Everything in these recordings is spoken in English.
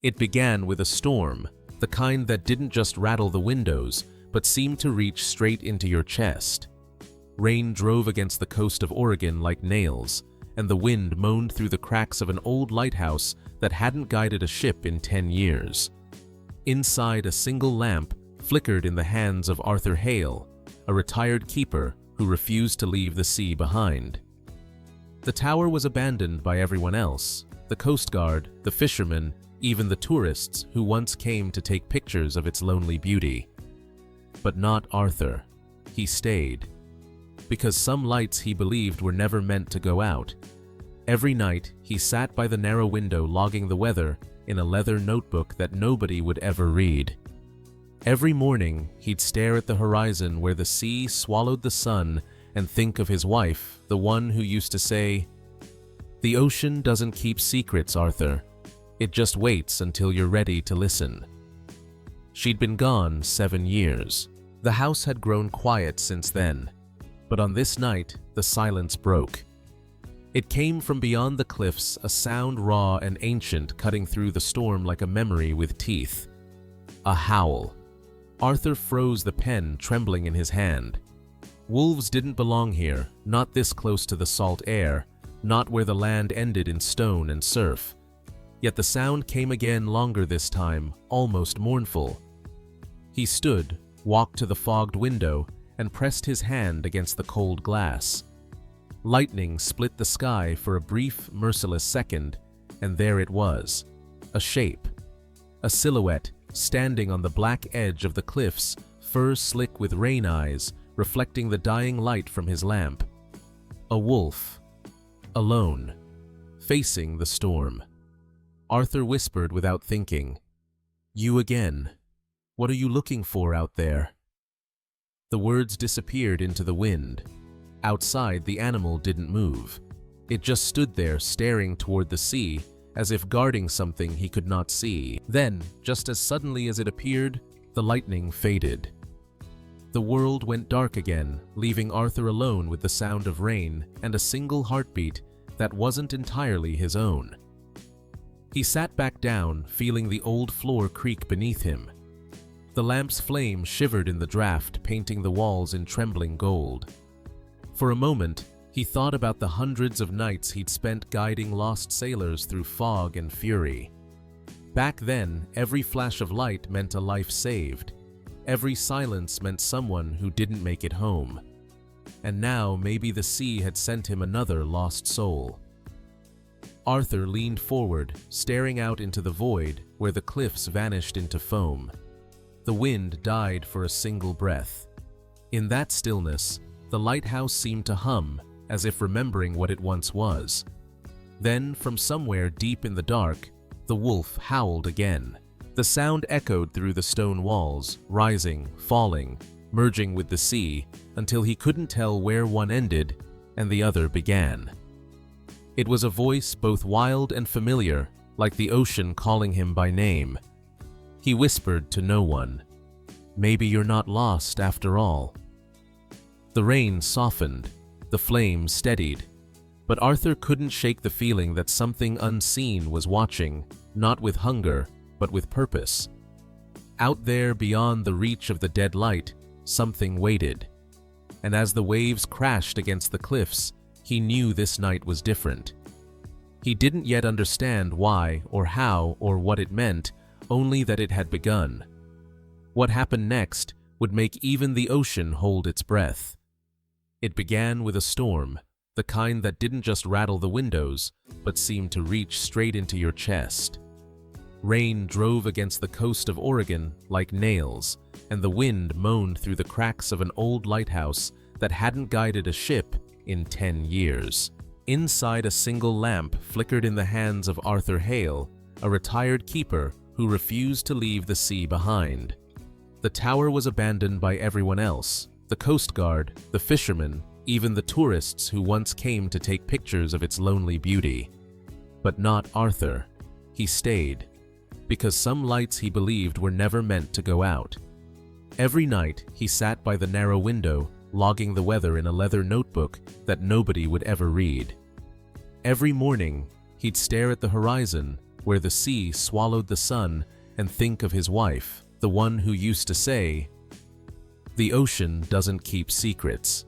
It began with a storm, the kind that didn't just rattle the windows, but seemed to reach straight into your chest. Rain drove against the coast of Oregon like nails, and the wind moaned through the cracks of an old lighthouse that hadn't guided a ship in 10 years. Inside, a single lamp flickered in the hands of Arthur Hale, a retired keeper who refused to leave the sea behind. The tower was abandoned by everyone else, the Coast Guard, the fishermen, even the tourists who once came to take pictures of its lonely beauty. But not Arthur. He stayed. Because some lights he believed were never meant to go out. Every night, he sat by the narrow window logging the weather in a leather notebook that nobody would ever read. Every morning, he'd stare at the horizon where the sea swallowed the sun and think of his wife, the one who used to say, "The ocean doesn't keep secrets, Arthur. It just waits until you're ready to listen." She'd been gone 7 years. The house had grown quiet since then, but on this night, the silence broke. It came from beyond the cliffs, a sound raw and ancient, cutting through the storm like a memory with teeth. A howl. Arthur froze, the pen trembling in his hand. Wolves didn't belong here, not this close to the salt air, not where the land ended in stone and surf. Yet the sound came again, longer this time, almost mournful. He stood, walked to the fogged window, and pressed his hand against the cold glass. Lightning split the sky for a brief, merciless second, and there it was, a shape, a silhouette standing on the black edge of the cliffs, fur slick with rain eyes, reflecting the dying light from his lamp. A wolf, alone, facing the storm. Arthur whispered without thinking, "You again. What are you looking for out there?" The words disappeared into the wind. Outside, the animal didn't move. It just stood there, staring toward the sea, as if guarding something he could not see. Then, just as suddenly as it appeared, the lightning faded. The world went dark again, leaving Arthur alone with the sound of rain and a single heartbeat that wasn't entirely his own. He sat back down, feeling the old floor creak beneath him. The lamp's flame shivered in the draft, painting the walls in trembling gold. For a moment, he thought about the hundreds of nights he'd spent guiding lost sailors through fog and fury. Back then, every flash of light meant a life saved. Every silence meant someone who didn't make it home. And now maybe the sea had sent him another lost soul. Arthur leaned forward, staring out into the void where the cliffs vanished into foam. The wind died for a single breath. In that stillness, the lighthouse seemed to hum, as if remembering what it once was. Then, from somewhere deep in the dark, the wolf howled again. The sound echoed through the stone walls, rising, falling, merging with the sea, until he couldn't tell where one ended and the other began. It was a voice both wild and familiar, like the ocean calling him by name. He whispered to no one, "Maybe you're not lost after all." The rain softened, the flames steadied, but Arthur couldn't shake the feeling that something unseen was watching, not with hunger, but with purpose. Out there beyond the reach of the dead light, something waited. And as the waves crashed against the cliffs, he knew this night was different. He didn't yet understand why or how or what it meant, only that it had begun. What happened next would make even the ocean hold its breath. It began with a storm, the kind that didn't just rattle the windows, but seemed to reach straight into your chest. Rain drove against the coast of Oregon like nails, and the wind moaned through the cracks of an old lighthouse that hadn't guided a ship in 10 years. Inside, a single lamp flickered in the hands of Arthur Hale, a retired keeper who refused to leave the sea behind. The tower was abandoned by everyone else, the Coast Guard, the fishermen, even the tourists who once came to take pictures of its lonely beauty. But not Arthur. He stayed, because some lights he believed were never meant to go out. Every night, he sat by the narrow window, logging the weather in a leather notebook that nobody would ever read. Every morning, he'd stare at the horizon where the sea swallowed the sun, and think of his wife, the one who used to say, "The ocean doesn't keep secrets."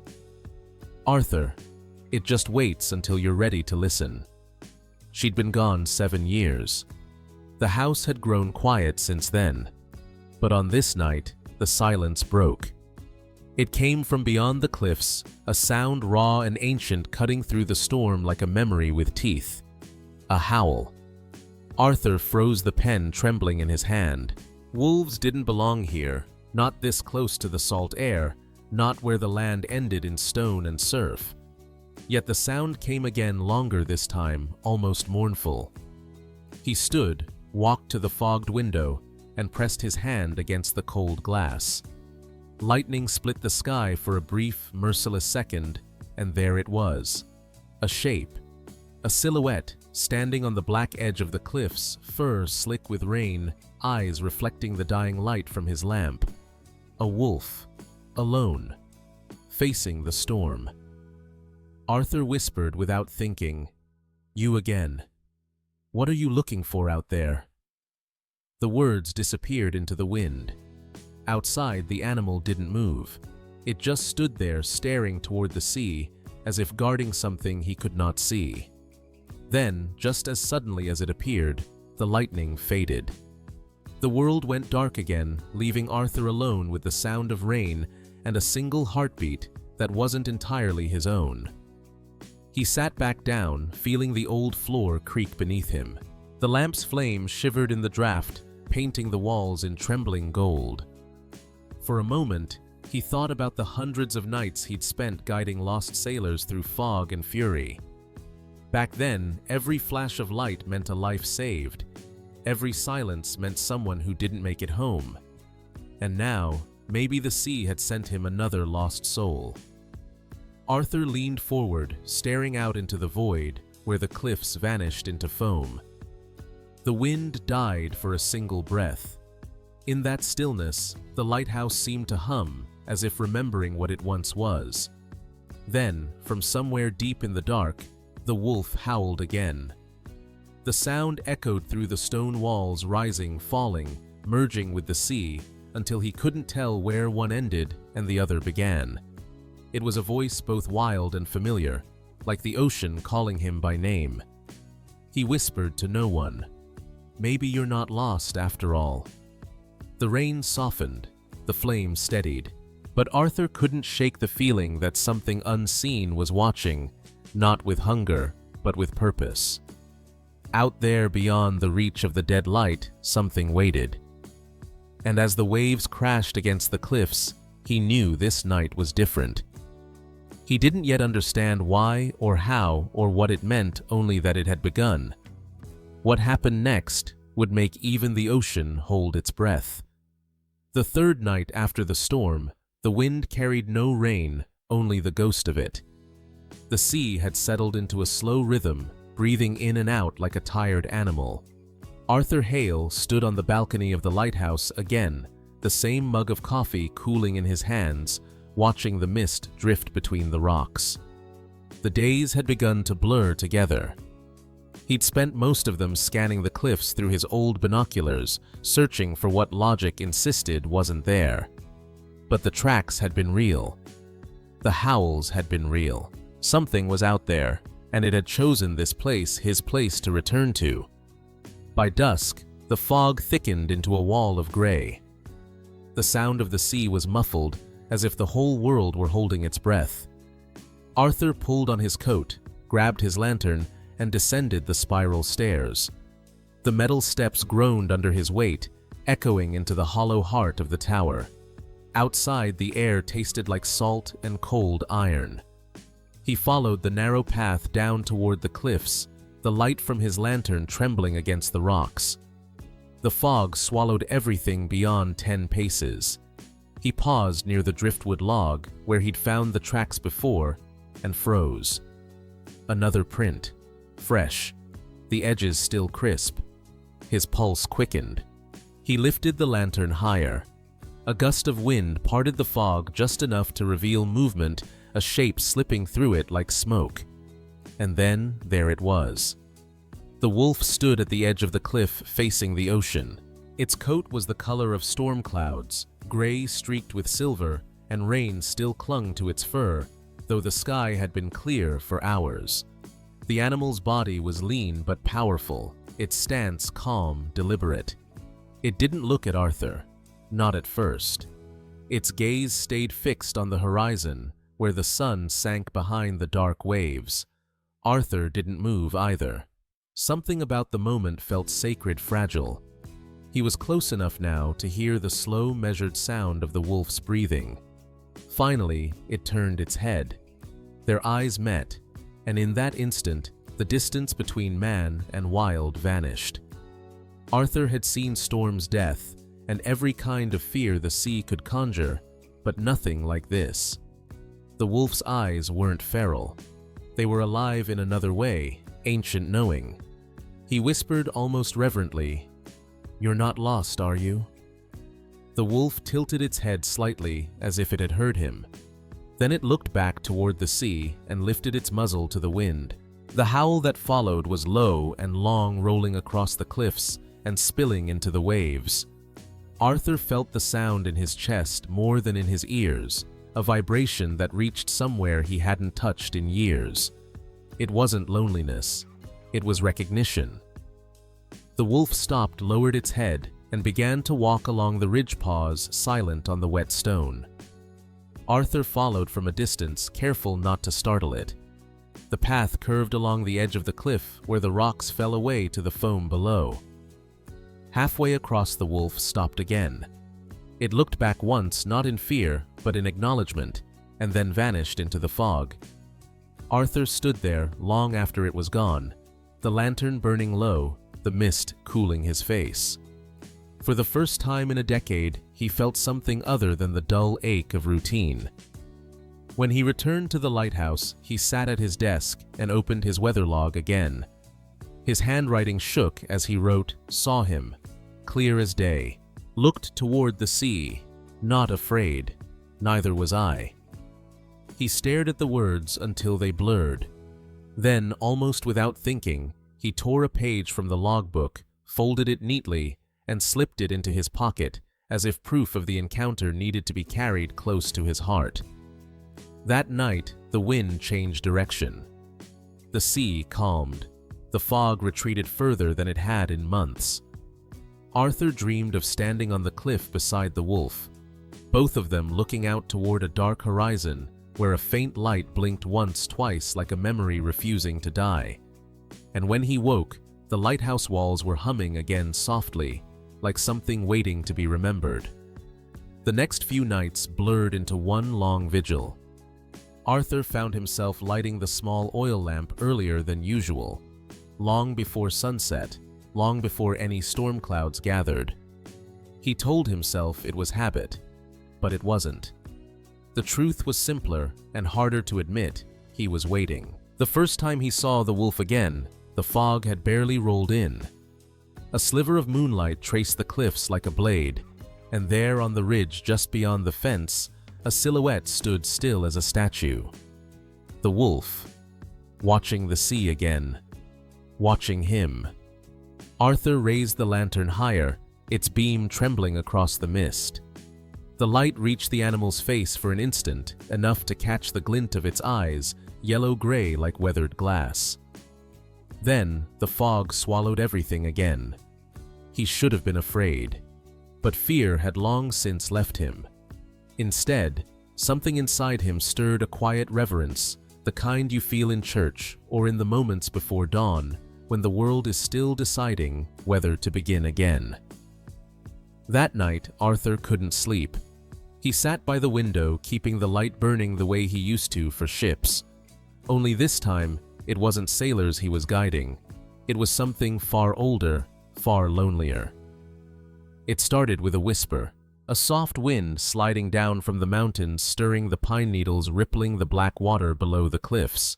Arthur, it just waits until you're ready to listen. She'd been gone 7 years. The house had grown quiet since then. But on this night, the silence broke. It came from beyond the cliffs, a sound raw and ancient cutting through the storm like a memory with teeth. A howl. Arthur froze the pen trembling in his hand. Wolves didn't belong here, not this close to the salt air, not where the land ended in stone and surf. Yet the sound came again, longer this time, almost mournful. He stood, walked to the fogged window, and pressed his hand against the cold glass. Lightning split the sky for a brief, merciless second, and there it was. A shape. A silhouette, standing on the black edge of the cliffs, fur slick with rain, eyes reflecting the dying light from his lamp. A wolf. Alone. Facing the storm. Arthur whispered without thinking, "You again. What are you looking for out there?" The words disappeared into the wind. Outside, the animal didn't move. It just stood there staring toward the sea, as if guarding something he could not see. Then, just as suddenly as it appeared, the lightning faded. The world went dark again, leaving Arthur alone with the sound of rain and a single heartbeat that wasn't entirely his own. He sat back down, feeling the old floor creak beneath him. The lamp's flame shivered in the draft, painting the walls in trembling gold. For a moment, he thought about the hundreds of nights he'd spent guiding lost sailors through fog and fury. Back then, every flash of light meant a life saved. Every silence meant someone who didn't make it home. And now, maybe the sea had sent him another lost soul. Arthur leaned forward, staring out into the void, where the cliffs vanished into foam. The wind died for a single breath. In that stillness, the lighthouse seemed to hum, as if remembering what it once was. Then, from somewhere deep in the dark, the wolf howled again. The sound echoed through the stone walls, rising, falling, merging with the sea, until he couldn't tell where one ended and the other began. It was a voice both wild and familiar, like the ocean calling him by name. He whispered to no one, "Maybe you're not lost after all." The rain softened, the flame steadied, but Arthur couldn't shake the feeling that something unseen was watching, not with hunger, but with purpose. Out there beyond the reach of the dead light, something waited. And as the waves crashed against the cliffs, he knew this night was different. He didn't yet understand why or how or what it meant, only that it had begun. What happened next would make even the ocean hold its breath. The third night after the storm, the wind carried no rain, only the ghost of it. The sea had settled into a slow rhythm, breathing in and out like a tired animal. Arthur Hale stood on the balcony of the lighthouse again, the same mug of coffee cooling in his hands, watching the mist drift between the rocks. The days had begun to blur together. He'd spent most of them scanning the cliffs through his old binoculars, searching for what logic insisted wasn't there. But the tracks had been real. The howls had been real. Something was out there, and it had chosen this place, his place to return to. By dusk, the fog thickened into a wall of gray. The sound of the sea was muffled, as if the whole world were holding its breath. Arthur pulled on his coat, grabbed his lantern, and descended the spiral stairs. The metal steps groaned under his weight, echoing into the hollow heart of the tower. Outside, the air tasted like salt and cold iron. He followed the narrow path down toward the cliffs, the light from his lantern trembling against the rocks. The fog swallowed everything beyond 10 paces. He paused near the driftwood log, where he'd found the tracks before, and froze. Another print. Fresh, the edges still crisp. His pulse quickened. He lifted the lantern higher. A gust of wind parted the fog just enough to reveal movement, a shape slipping through it like smoke. And then there it was. The wolf stood at the edge of the cliff facing the ocean. Its coat was the color of storm clouds, gray streaked with silver, and rain still clung to its fur, though the sky had been clear for hours. The animal's body was lean but powerful, its stance calm, deliberate. It didn't look at Arthur, not at first. Its gaze stayed fixed on the horizon, where the sun sank behind the dark waves. Arthur didn't move either. Something about the moment felt sacred fragile. He was close enough now to hear the slow, measured sound of the wolf's breathing. Finally, it turned its head. Their eyes met, and in that instant, the distance between man and wild vanished. Arthur had seen Storm's death, and every kind of fear the sea could conjure, but nothing like this. The wolf's eyes weren't feral. They were alive in another way, ancient knowing. He whispered almost reverently, "You're not lost, are you?" The wolf tilted its head slightly as if it had heard him. Then it looked back toward the sea and lifted its muzzle to the wind. The howl that followed was low and long, rolling across the cliffs and spilling into the waves. Arthur felt the sound in his chest more than in his ears, a vibration that reached somewhere he hadn't touched in years. It wasn't loneliness. It was recognition. The wolf stopped, lowered its head, and began to walk along the ridge paws, silent on the wet stone. Arthur followed from a distance, careful not to startle it. The path curved along the edge of the cliff where the rocks fell away to the foam below. Halfway across, the wolf stopped again. It looked back once, not in fear, but in acknowledgement, and then vanished into the fog. Arthur stood there long after it was gone, the lantern burning low, the mist cooling his face. For the first time in a decade, he felt something other than the dull ache of routine. When he returned to the lighthouse, he sat at his desk and opened his weather log again. His handwriting shook as he wrote, "Saw him, clear as day. Looked toward the sea, not afraid. Neither was I." He stared at the words until they blurred. Then, almost without thinking, he tore a page from the logbook, folded it neatly, and slipped it into his pocket, as if proof of the encounter needed to be carried close to his heart. That night, the wind changed direction. The sea calmed. The fog retreated further than it had in months. Arthur dreamed of standing on the cliff beside the wolf, both of them looking out toward a dark horizon where a faint light blinked once, twice, like a memory refusing to die. And when he woke, the lighthouse walls were humming again softly, like something waiting to be remembered. The next few nights blurred into one long vigil. Arthur found himself lighting the small oil lamp earlier than usual, long before sunset, long before any storm clouds gathered. He told himself it was habit, but it wasn't. The truth was simpler and harder to admit. He was waiting. The first time he saw the wolf again, the fog had barely rolled in. A sliver of moonlight traced the cliffs like a blade, and there on the ridge just beyond the fence, a silhouette stood still as a statue. The wolf, watching the sea again, watching him. Arthur raised the lantern higher, its beam trembling across the mist. The light reached the animal's face for an instant, enough to catch the glint of its eyes, yellow-gray like weathered glass. Then, the fog swallowed everything again. He should have been afraid, but fear had long since left him. Instead, something inside him stirred a quiet reverence, the kind you feel in church or in the moments before dawn, when the world is still deciding whether to begin again. That night, Arthur couldn't sleep. He sat by the window, keeping the light burning the way he used to for ships. Only this time, it wasn't sailors he was guiding. It was something far older, far lonelier. It started with a whisper, a soft wind sliding down from the mountains, stirring the pine needles, rippling the black water below the cliffs.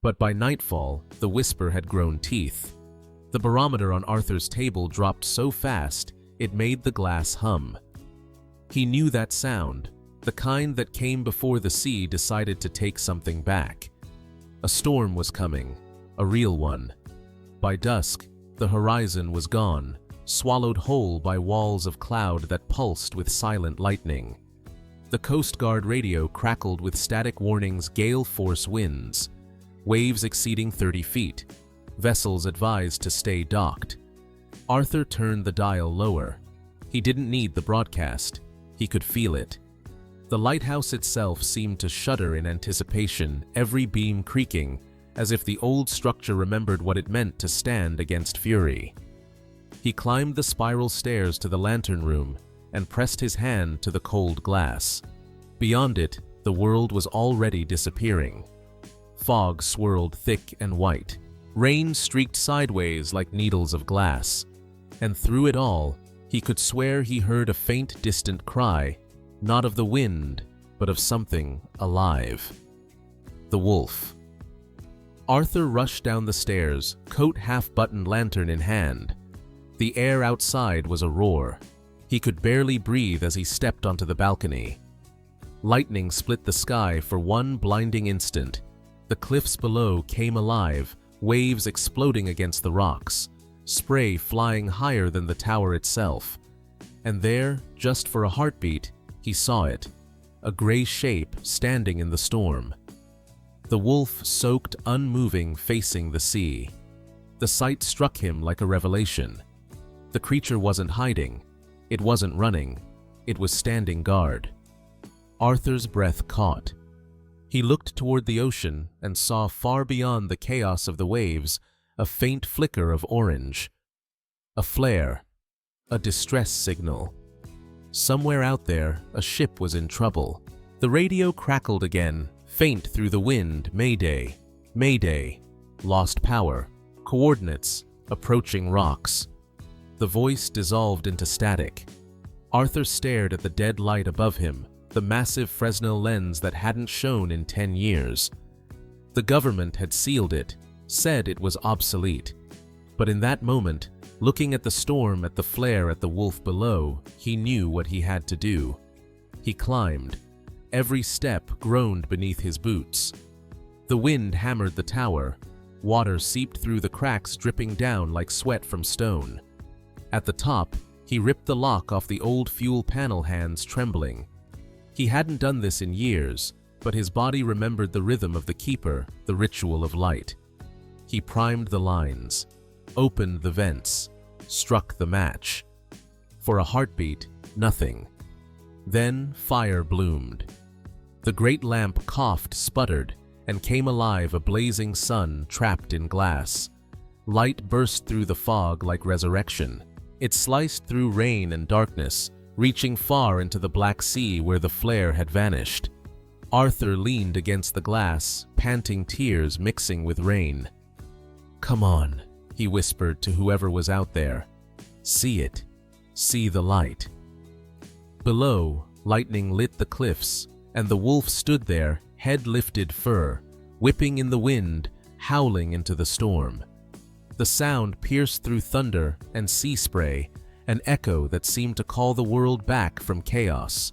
But by nightfall, the whisper had grown teeth. The barometer on Arthur's table dropped so fast, it made the glass hum. He knew that sound, the kind that came before the sea decided to take something back. A storm was coming, a real one. By dusk, the horizon was gone, swallowed whole by walls of cloud that pulsed with silent lightning. The Coast Guard radio crackled with static warnings: gale force winds, waves exceeding 30 feet, vessels advised to stay docked. Arthur turned the dial lower. He didn't need the broadcast. He could feel it. The lighthouse itself seemed to shudder in anticipation, every beam creaking, as if the old structure remembered what it meant to stand against fury. He climbed the spiral stairs to the lantern room and pressed his hand to the cold glass. Beyond it, the world was already disappearing. Fog swirled thick and white. Rain streaked sideways like needles of glass. And through it all, he could swear he heard a faint, distant cry, not of the wind, but of something alive. The wolf. Arthur rushed down the stairs, coat half-buttoned, lantern in hand. The air outside was a roar. He could barely breathe as he stepped onto the balcony. Lightning split the sky for one blinding instant. The cliffs below came alive, waves exploding against the rocks, spray flying higher than the tower itself. And there, just for a heartbeat, he saw it, a gray shape standing in the storm. The wolf soaked, unmoving, facing the sea. The sight struck him like a revelation. The creature wasn't hiding. It wasn't running. It was standing guard. Arthur's breath caught. He looked toward the ocean and saw far beyond the chaos of the waves a faint flicker of orange. A flare. A distress signal. Somewhere out there, a ship was in trouble. The radio crackled again, faint through the wind: Mayday, Mayday. Lost power. Coordinates. Approaching rocks. The voice dissolved into static. Arthur stared at the dead light above him, the massive Fresnel lens that hadn't shone in 10 years. The government had sealed it, said it was obsolete. But in that moment, looking at the storm, at the flare, at the wolf below, he knew what he had to do. He climbed. Every step groaned beneath his boots. The wind hammered the tower. Water seeped through the cracks, dripping down like sweat from stone. At the top, he ripped the lock off the old fuel panel, hands trembling. He hadn't done this in years, but his body remembered the rhythm of the keeper, the ritual of light. He primed the lines, opened the vents, struck the match. For a heartbeat, nothing. Then fire bloomed. The great lamp coughed, sputtered, and came alive, a blazing sun trapped in glass. Light burst through the fog like resurrection. It sliced through rain and darkness, reaching far into the black sea where the flare had vanished. Arthur leaned against the glass, panting, tears mixing with rain. "Come on," he whispered to whoever was out there. "See it. See the light." Below, lightning lit the cliffs, and the wolf stood there, head lifted, fur whipping in the wind, howling into the storm. The sound pierced through thunder and sea spray, an echo that seemed to call the world back from chaos.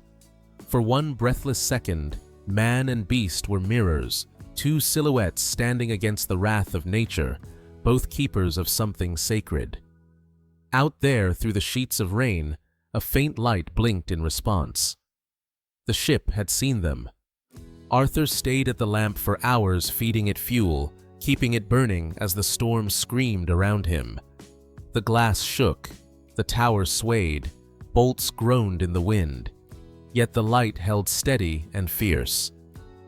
For one breathless second, man and beast were mirrors, two silhouettes standing against the wrath of nature, both keepers of something sacred. Out there, through the sheets of rain, a faint light blinked in response. The ship had seen them. Arthur stayed at the lamp for hours, feeding it fuel, keeping it burning as the storm screamed around him. The glass shook, the tower swayed, bolts groaned in the wind. Yet the light held steady and fierce.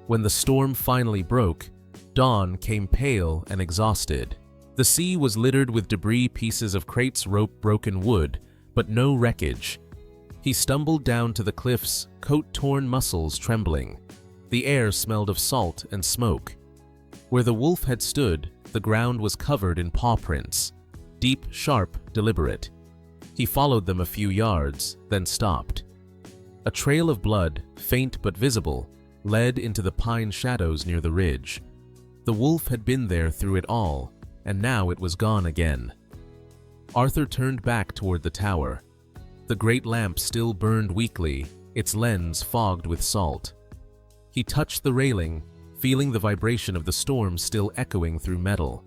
When the storm finally broke, dawn came pale and exhausted. The sea was littered with debris, pieces of crates, rope, broken wood, but no wreckage. He stumbled down to the cliffs, coat-torn, muscles trembling. The air smelled of salt and smoke. Where the wolf had stood, the ground was covered in paw prints, deep, sharp, deliberate. He followed them a few yards, then stopped. A trail of blood, faint but visible, led into the pine shadows near the ridge. The wolf had been there through it all, and now it was gone again. Arthur turned back toward the tower. The great lamp still burned weakly, its lens fogged with salt. He touched the railing, feeling the vibration of the storm still echoing through metal.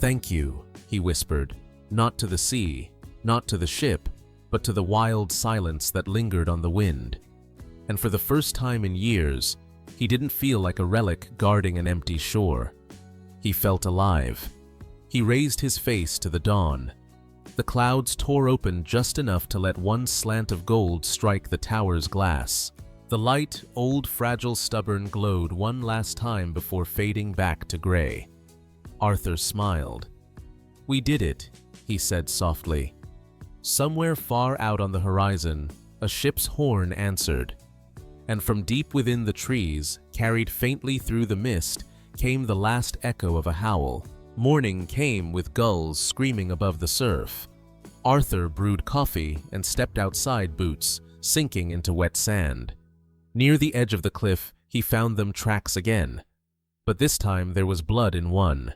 "Thank you," he whispered, not to the sea, not to the ship, but to the wild silence that lingered on the wind. And for the first time in years, he didn't feel like a relic guarding an empty shore. He felt alive. He raised his face to the dawn. The clouds tore open just enough to let one slant of gold strike the tower's glass. The light, old, fragile, stubborn glowed one last time before fading back to gray. Arthur smiled. "We did it," he said softly. Somewhere far out on the horizon, a ship's horn answered. And from deep within the trees, carried faintly through the mist, came the last echo of a howl. Morning came with gulls screaming above the surf. Arthur brewed coffee and stepped outside, boots sinking into wet sand. Near the edge of the cliff, he found them tracks again. But this time there was blood in one.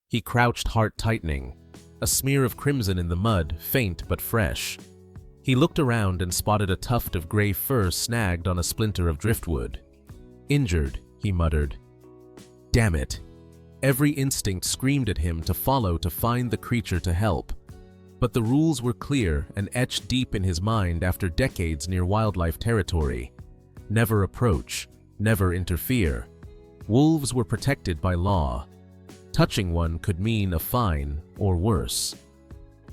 He crouched, heart tightening, a smear of crimson in the mud, faint but fresh. He looked around and spotted a tuft of gray fur snagged on a splinter of driftwood. "Injured," he muttered. Damn it. Every instinct screamed at him to follow, to find the creature, to help. But the rules were clear and etched deep in his mind after decades near wildlife territory. Never approach, never interfere. Wolves were protected by law. Touching one could mean a fine or worse.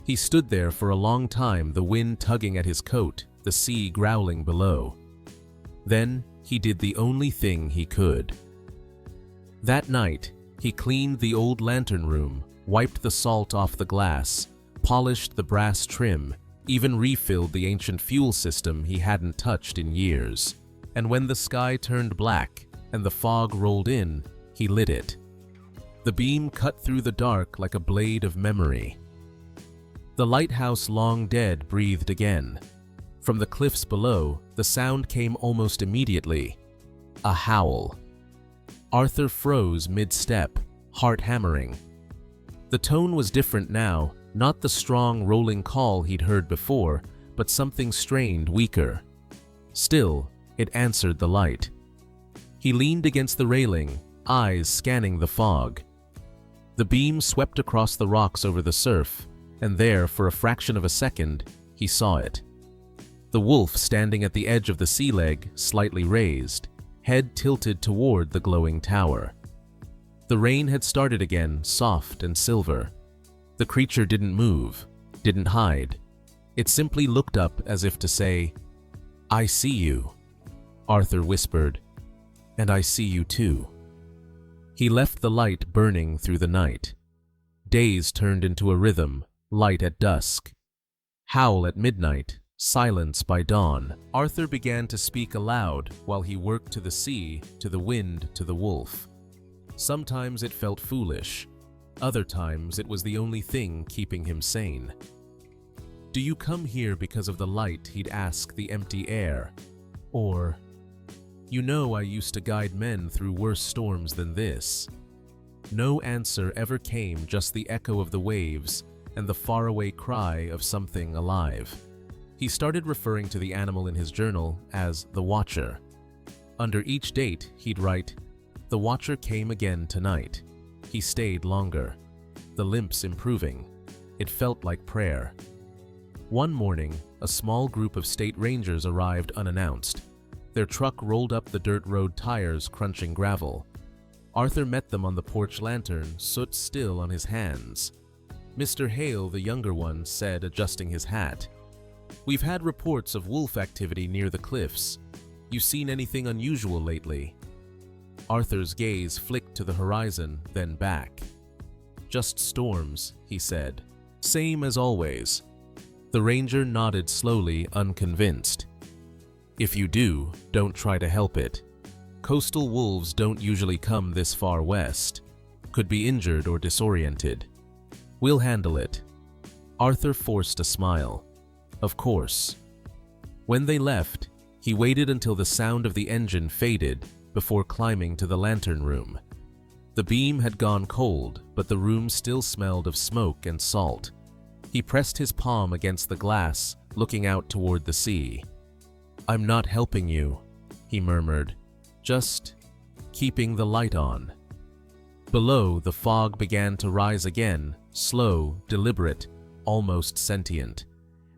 He stood there for a long time, the wind tugging at his coat, the sea growling below. Then he did the only thing he could. That night, he cleaned the old lantern room, wiped the salt off the glass, polished the brass trim, even refilled the ancient fuel system he hadn't touched in years. And when the sky turned black and the fog rolled in, he lit it. The beam cut through the dark like a blade of memory. The lighthouse, long dead, breathed again. From the cliffs below, the sound came almost immediately. A howl. Arthur froze mid-step, heart hammering. The tone was different now, not the strong, rolling call he'd heard before, but something strained, weaker. Still, it answered the light. He leaned against the railing, eyes scanning the fog. The beam swept across the rocks over the surf, and there, for a fraction of a second, he saw it. The wolf standing at the edge of the sea leg, slightly raised, head tilted toward the glowing tower. The rain had started again, soft and silver. The creature didn't move, didn't hide. It simply looked up as if to say, "I see you," Arthur whispered, "and I see you too." He left the light burning through the night. Days turned into a rhythm, light at dusk. Howl at midnight, silence by dawn. Arthur began to speak aloud while he worked to the sea, to the wind, to the wolf. Sometimes it felt foolish. Other times it was the only thing keeping him sane. "Do you come here because of the light?" he'd ask the empty air. Or, "You know I used to guide men through worse storms than this." No answer ever came, just the echo of the waves and the faraway cry of something alive. He started referring to the animal in his journal as the Watcher. Under each date, he'd write, "The Watcher came again tonight. He stayed longer. The limp's improving." It felt like prayer. One morning, a small group of state rangers arrived unannounced. Their truck rolled up the dirt road, tires crunching gravel. Arthur met them on the porch lantern, soot still on his hands. Mr. Hale, the younger one, said, adjusting his hat, "We've had reports of wolf activity near the cliffs. You seen anything unusual lately?" Arthur's gaze flicked to the horizon, then back. "Just storms," he said. "Same as always." The ranger nodded slowly, unconvinced. "If you do, don't try to help it. Coastal wolves don't usually come this far west. Could be injured or disoriented. We'll handle it." Arthur forced a smile. Of course. When they left, he waited until the sound of the engine faded before climbing to the lantern room. The beam had gone cold, but the room still smelled of smoke and salt. He pressed his palm against the glass, looking out toward the sea. "I'm not helping you," he murmured, "just keeping the light on." Below, the fog began to rise again, slow, deliberate, almost sentient,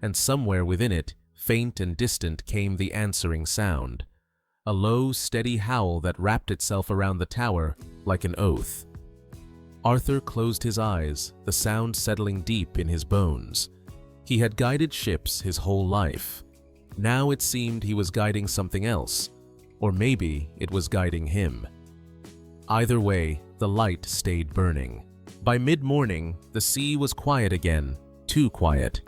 and somewhere within it, faint and distant, came the answering sound, a low, steady howl that wrapped itself around the tower like an oath. Arthur closed his eyes, the sound settling deep in his bones. He had guided ships his whole life. Now it seemed he was guiding something else, or maybe it was guiding him. Either way, the light stayed burning. By mid-morning, the sea was quiet again, too quiet.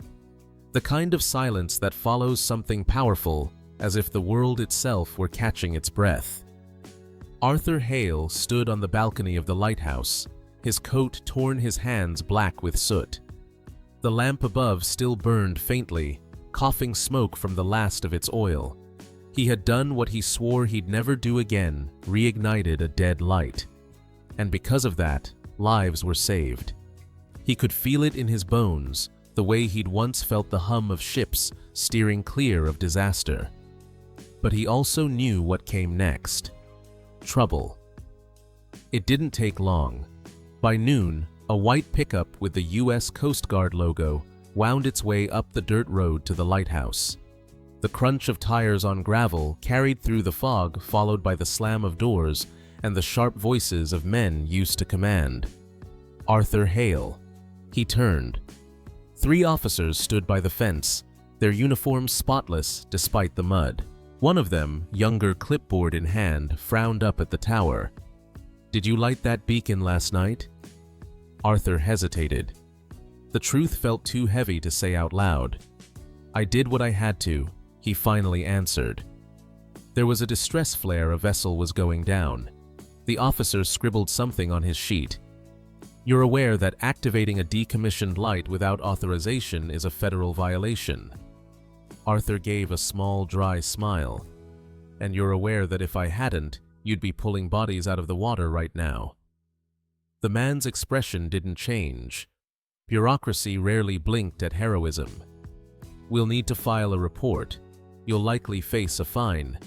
The kind of silence that follows something powerful, as if the world itself were catching its breath. Arthur Hale stood on the balcony of the lighthouse, his coat torn, his hands black with soot. The lamp above still burned faintly, coughing smoke from the last of its oil. He had done what he swore he'd never do again, reignited a dead light. And because of that, lives were saved. He could feel it in his bones, the way he'd once felt the hum of ships steering clear of disaster. But he also knew what came next. Trouble. It didn't take long. By noon, a white pickup with the U.S. Coast Guard logo wound its way up the dirt road to the lighthouse. The crunch of tires on gravel carried through the fog, followed by the slam of doors and the sharp voices of men used to command. Arthur Hale. He turned. 3 officers stood by the fence, their uniforms spotless despite the mud. One of them, younger, clipboard in hand, frowned up at the tower. "Did you light that beacon last night?" Arthur hesitated. The truth felt too heavy to say out loud. "I did what I had to," he finally answered. There was a distress flare. A vessel was going down. The officer scribbled something on his sheet. "You're aware that activating a decommissioned light without authorization is a federal violation." Arthur gave a small, dry smile. "And you're aware that if I hadn't, you'd be pulling bodies out of the water right now." The man's expression didn't change. Bureaucracy rarely blinked at heroism. "We'll need to file a report. You'll likely face a fine.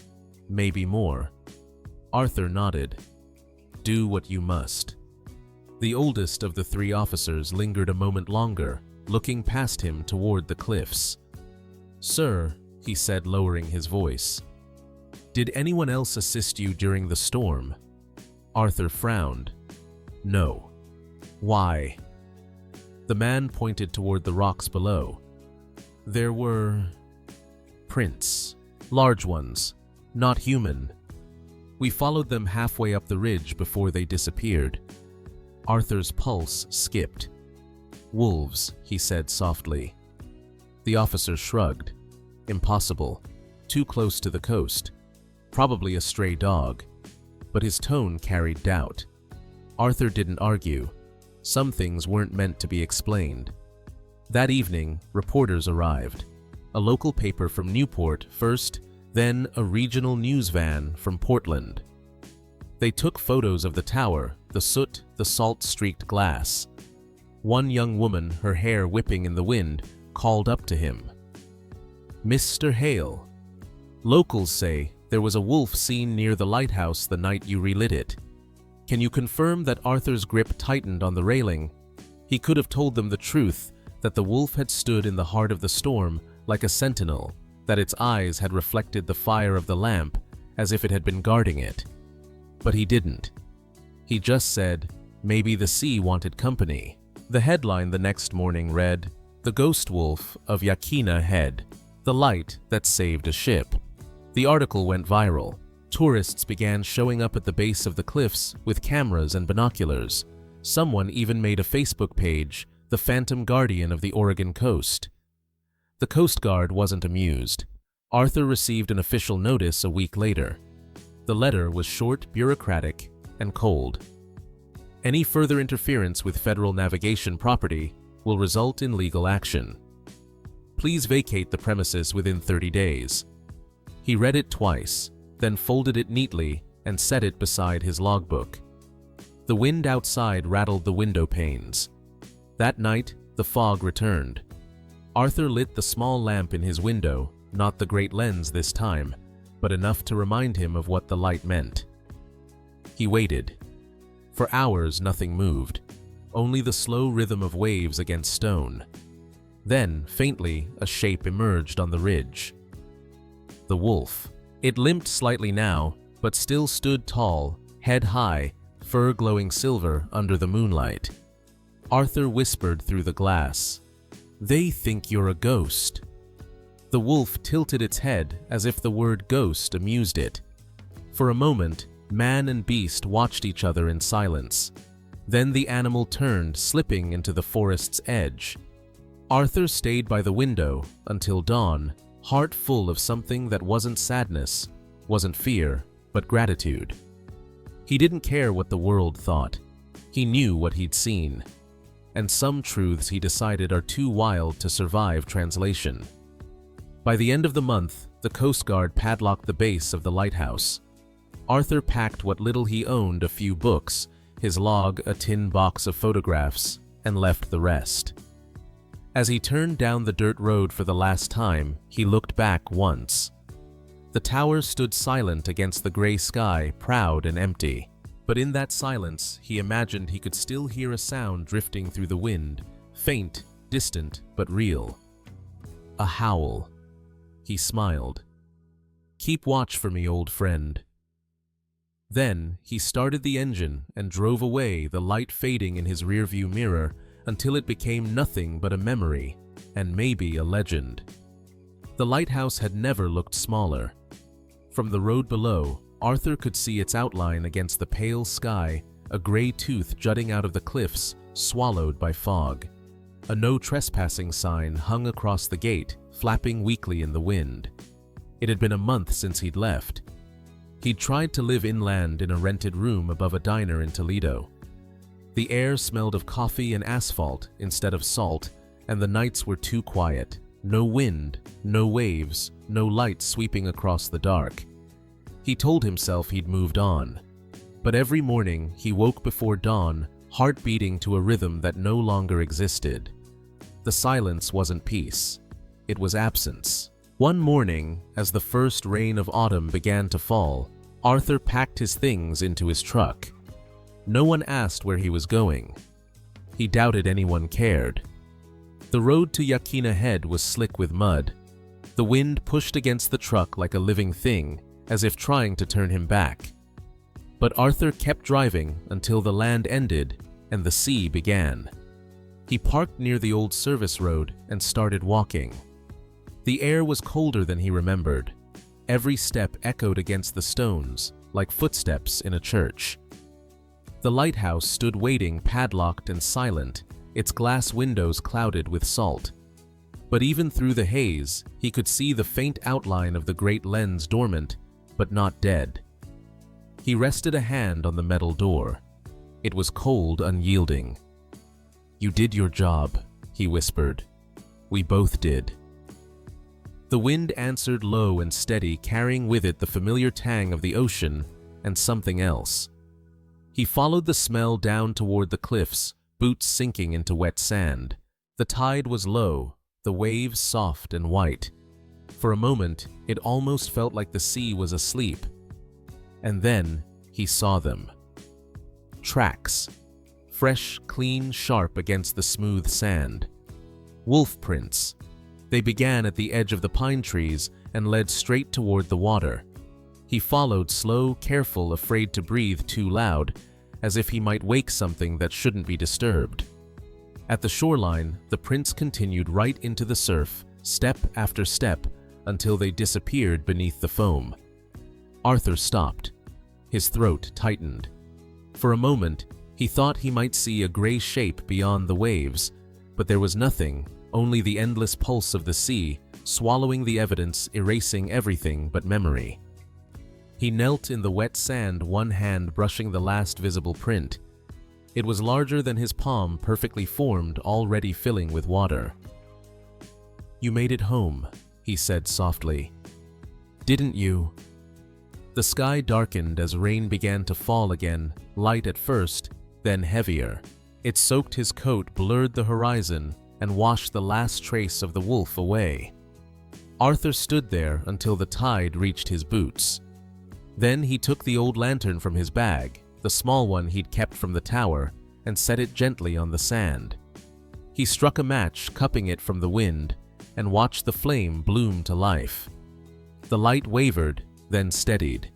Maybe more." Arthur nodded. "Do what you must." The oldest of the 3 officers lingered a moment longer, looking past him toward the cliffs. "Sir," he said, lowering his voice, "did anyone else assist you during the storm?" Arthur frowned. "No." "Why?" The man pointed toward the rocks below. "There were prints, large ones, not human. We followed them halfway up the ridge before they disappeared." Arthur's pulse skipped. "Wolves," he said softly. The officer shrugged. "Impossible. Too close to the coast. Probably a stray dog." But his tone carried doubt. Arthur didn't argue. Some things weren't meant to be explained. That evening, reporters arrived. A local paper from Newport first, then a regional news van from Portland. They took photos of the tower, the soot, the salt-streaked glass. One young woman, her hair whipping in the wind, called up to him. "Mr. Hale, locals say there was a wolf seen near the lighthouse the night you relit it. Can you confirm that?" Arthur's grip tightened on the railing. He could have told them the truth, that the wolf had stood in the heart of the storm like a sentinel, that its eyes had reflected the fire of the lamp as if it had been guarding it. But he didn't. He just said, maybe the sea wanted company. The headline the next morning read, "The Ghost Wolf of Yakina Head, the light that saved a ship." The article went viral. Tourists began showing up at the base of the cliffs with cameras and binoculars. Someone even made a Facebook page, "The Phantom Guardian of the Oregon Coast." The Coast Guard wasn't amused. Arthur received an official notice a week later. The letter was short, bureaucratic, and cold. Any further interference with federal navigation property will result in legal action. Please vacate the premises within 30 days. He read it twice, then folded it neatly and set it beside his logbook. The wind outside rattled the window panes. That night, the fog returned. Arthur lit the small lamp in his window, not the great lens this time, but enough to remind him of what the light meant. He waited. For hours, nothing moved, only the slow rhythm of waves against stone. Then, faintly, a shape emerged on the ridge. The wolf. It limped slightly now, but still stood tall, head high, fur glowing silver under the moonlight. Arthur whispered through the glass, "They think you're a ghost." The wolf tilted its head as if the word ghost amused it. For a moment, man and beast watched each other in silence. Then the animal turned, slipping into the forest's edge. Arthur stayed by the window until dawn, heart full of something that wasn't sadness, wasn't fear, but gratitude. He didn't care what the world thought. He knew what he'd seen. And some truths he decided are too wild to survive translation. By the end of the month, the Coast Guard padlocked the base of the lighthouse. Arthur packed what little he owned, a few books, his log, a tin box of photographs, and left the rest. As he turned down the dirt road for the last time, he looked back once. The tower stood silent against the gray sky, proud and empty. But in that silence, he imagined he could still hear a sound drifting through the wind, faint, distant, but real. A howl. He smiled. "Keep watch for me, old friend." Then, he started the engine and drove away, the light fading in his rearview mirror until it became nothing but a memory, and maybe a legend. The lighthouse had never looked smaller. From the road below, Arthur could see its outline against the pale sky, a gray tooth jutting out of the cliffs, swallowed by fog. A no trespassing sign hung across the gate, flapping weakly in the wind. It had been a month since he'd left. He'd tried to live inland in a rented room above a diner in Toledo. The air smelled of coffee and asphalt instead of salt, and the nights were too quiet. No wind, no waves, no light sweeping across the dark. He told himself he'd moved on. But every morning he woke before dawn, heart beating to a rhythm that no longer existed. The silence wasn't peace. It was absence. One morning, as the first rain of autumn began to fall, Arthur packed his things into his truck. No one asked where he was going. He doubted anyone cared. The road to Yakina Head was slick with mud. The wind pushed against the truck like a living thing, as if trying to turn him back. But Arthur kept driving until the land ended and the sea began. He parked near the old service road and started walking. The air was colder than he remembered. Every step echoed against the stones, like footsteps in a church. The lighthouse stood waiting, padlocked and silent, its glass windows clouded with salt. But even through the haze, he could see the faint outline of the great lens dormant, but not dead. He rested a hand on the metal door. It was cold, unyielding. "You did your job," he whispered. "We both did." The wind answered low and steady, carrying with it the familiar tang of the ocean and something else. He followed the smell down toward the cliffs, boots sinking into wet sand. The tide was low, the waves soft and white. For a moment, it almost felt like the sea was asleep. And then, he saw them. Tracks. Fresh, clean, sharp against the smooth sand. Wolf prints. They began at the edge of the pine trees and led straight toward the water. He followed, slow, careful, afraid to breathe too loud, as if he might wake something that shouldn't be disturbed. At the shoreline, the prints continued right into the surf, step after step, until they disappeared beneath the foam. Arthur stopped. His throat tightened. For a moment, he thought he might see a gray shape beyond the waves, but there was nothing, only the endless pulse of the sea, swallowing the evidence, erasing everything but memory. He knelt in the wet sand, one hand brushing the last visible print. It was larger than his palm, perfectly formed, already filling with water. "You made it home," he said softly. "Didn't you?" The sky darkened as rain began to fall again, light at first, then heavier. It soaked his coat, blurred the horizon, and washed the last trace of the wolf away. Arthur stood there until the tide reached his boots. Then he took the old lantern from his bag the small one he'd kept from the tower, and set it gently on the sand. He struck a match, cupping it from the wind, and watched the flame bloom to life. The light wavered, then steadied.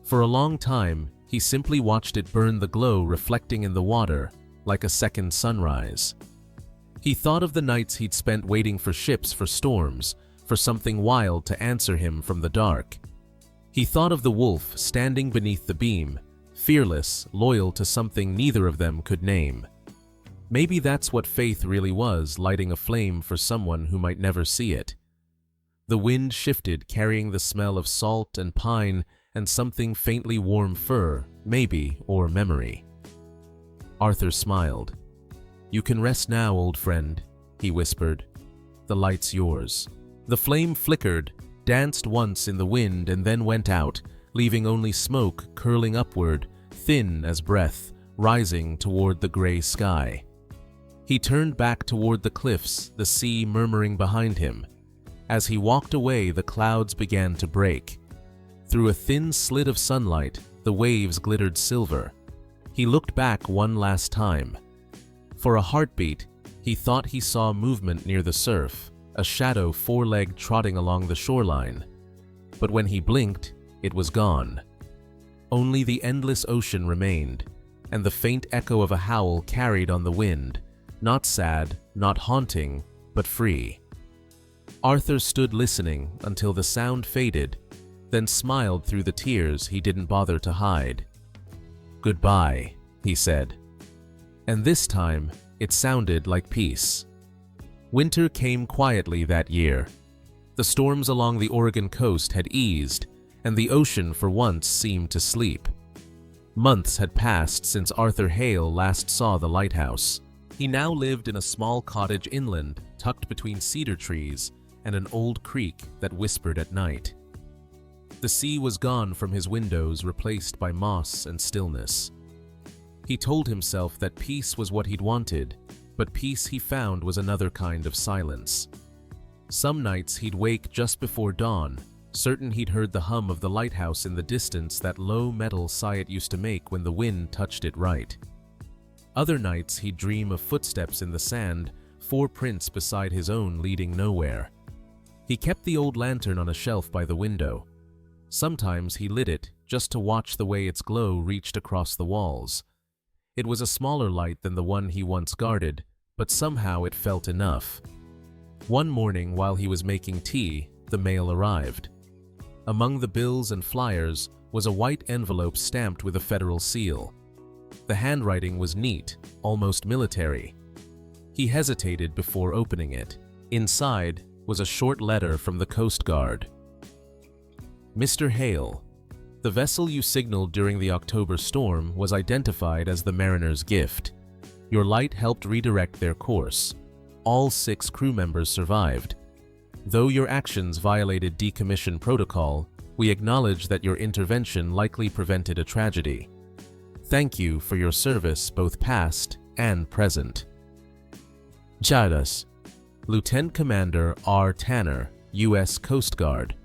For a long time, he simply watched it burn, the glow reflecting in the water like a second sunrise. He thought of the nights he'd spent waiting for ships, for storms, for something wild to answer him from the dark. He thought of the wolf standing beneath the beam, fearless, loyal to something neither of them could name. Maybe that's what faith really was, lighting a flame for someone who might never see it. The wind shifted, carrying the smell of salt and pine and something faintly warm, fur, maybe, or memory. Arthur smiled. "You can rest now, old friend," he whispered. "The light's yours." The flame flickered, danced once in the wind, and then went out, leaving only smoke curling upward, thin as breath, rising toward the gray sky. He turned back toward the cliffs, the sea murmuring behind him. As he walked away, the clouds began to break. Through a thin slit of sunlight, the waves glittered silver. He looked back one last time. For a heartbeat, he thought he saw movement near the surf, a shadow four-legged trotting along the shoreline. But when he blinked, it was gone. Only the endless ocean remained, and the faint echo of a howl carried on the wind, not sad, not haunting, but free. Arthur stood listening until the sound faded, then smiled through the tears he didn't bother to hide. "Goodbye," he said. And this time, it sounded like peace. Winter came quietly that year. The storms along the Oregon coast had eased, and the ocean for once seemed to sleep. Months had passed since Arthur Hale last saw the lighthouse. He now lived in a small cottage inland, tucked between cedar trees and an old creek that whispered at night. The sea was gone from his windows, replaced by moss and stillness. He told himself that peace was what he'd wanted, but peace he found was another kind of silence. Some nights he'd wake just before dawn, certain he'd heard the hum of the lighthouse in the distance, that low metal sigh it used to make when the wind touched it right. Other nights he'd dream of footsteps in the sand, four prints beside his own leading nowhere. He kept the old lantern on a shelf by the window. Sometimes he lit it just to watch the way its glow reached across the walls. It was a smaller light than the one he once guarded, but somehow it felt enough. One morning while he was making tea, the mail arrived. Among the bills and flyers was a white envelope stamped with a federal seal. The handwriting was neat, almost military. He hesitated before opening it. Inside was a short letter from the Coast Guard. "Mr. Hale, the vessel you signaled during the October storm was identified as the Mariner's Gift. Your light helped redirect their course. All 6 crew members survived. Though your actions violated decommission protocol, we acknowledge that your intervention likely prevented a tragedy. Thank you for your service, both past and present. Jadas, Lieutenant Commander R. Tanner, U.S. Coast Guard."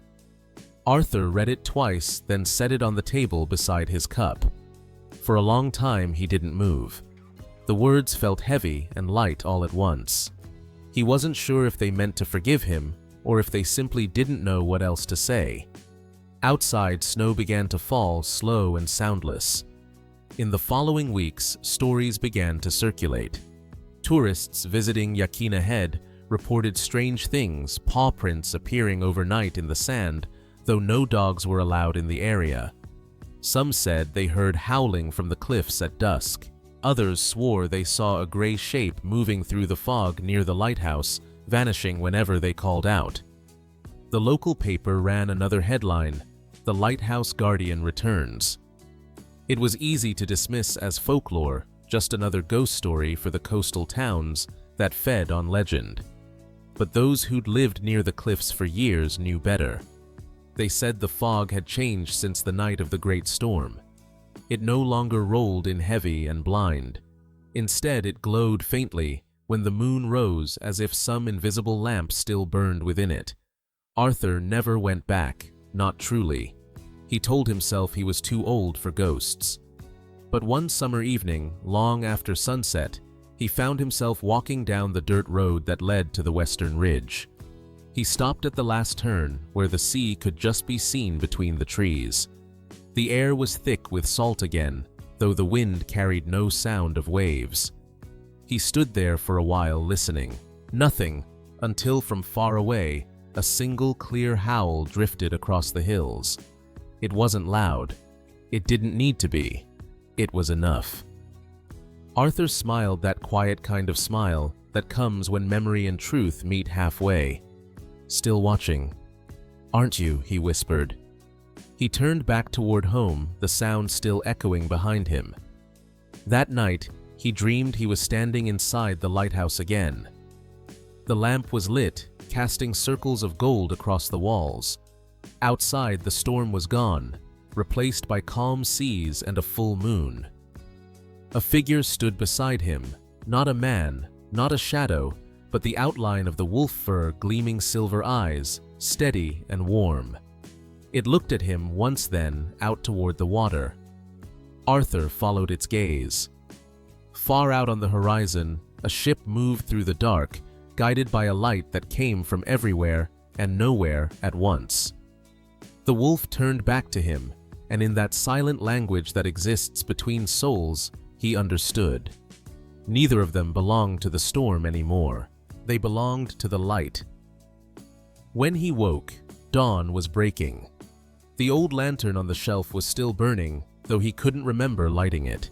Arthur read it twice, then set it on the table beside his cup. For a long time he didn't move. The words felt heavy and light all at once. He wasn't sure if they meant to forgive him, or if they simply didn't know what else to say. Outside, snow began to fall, slow and soundless. In the following weeks, stories began to circulate. Tourists visiting Yaquina Head reported strange things, paw prints appearing overnight in the sand, though no dogs were allowed in the area. Some said they heard howling from the cliffs at dusk. Others swore they saw a gray shape moving through the fog near the lighthouse, vanishing whenever they called out. The local paper ran another headline, "The Lighthouse Guardian Returns." It was easy to dismiss as folklore, just another ghost story for the coastal towns that fed on legend. But those who'd lived near the cliffs for years knew better. They said the fog had changed since the night of the great storm. It no longer rolled in heavy and blind. Instead, it glowed faintly when the moon rose, as if some invisible lamp still burned within it. Arthur never went back, not truly. He told himself he was too old for ghosts. But one summer evening, long after sunset, he found himself walking down the dirt road that led to the western ridge. He stopped at the last turn, where the sea could just be seen between the trees. The air was thick with salt again, though the wind carried no sound of waves. He stood there for a while listening. Nothing, until from far away, a single clear howl drifted across the hills. It wasn't loud. It didn't need to be. It was enough. Arthur smiled that quiet kind of smile that comes when memory and truth meet halfway. "Still watching, aren't you?" he whispered. He turned back toward home, the sound still echoing behind him. That night, he dreamed he was standing inside the lighthouse again. The lamp was lit, casting circles of gold across the walls. Outside, the storm was gone, replaced by calm seas and a full moon. A figure stood beside him, not a man, not a shadow, but the outline of the wolf fur gleaming silver eyes, steady and warm. It looked at him once, then out toward the water. Arthur followed its gaze. Far out on the horizon, a ship moved through the dark, guided by a light that came from everywhere and nowhere at once. The wolf turned back to him, and in that silent language that exists between souls, he understood. Neither of them belonged to the storm anymore. They belonged to the light. When he woke, dawn was breaking. The old lantern on the shelf was still burning, though he couldn't remember lighting it.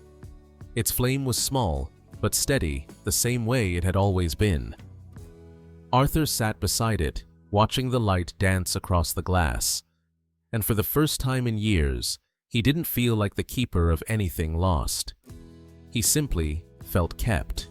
Its flame was small, but steady, the same way it had always been. Arthur sat beside it, watching the light dance across the glass. And for the first time in years, he didn't feel like the keeper of anything lost. He simply felt kept.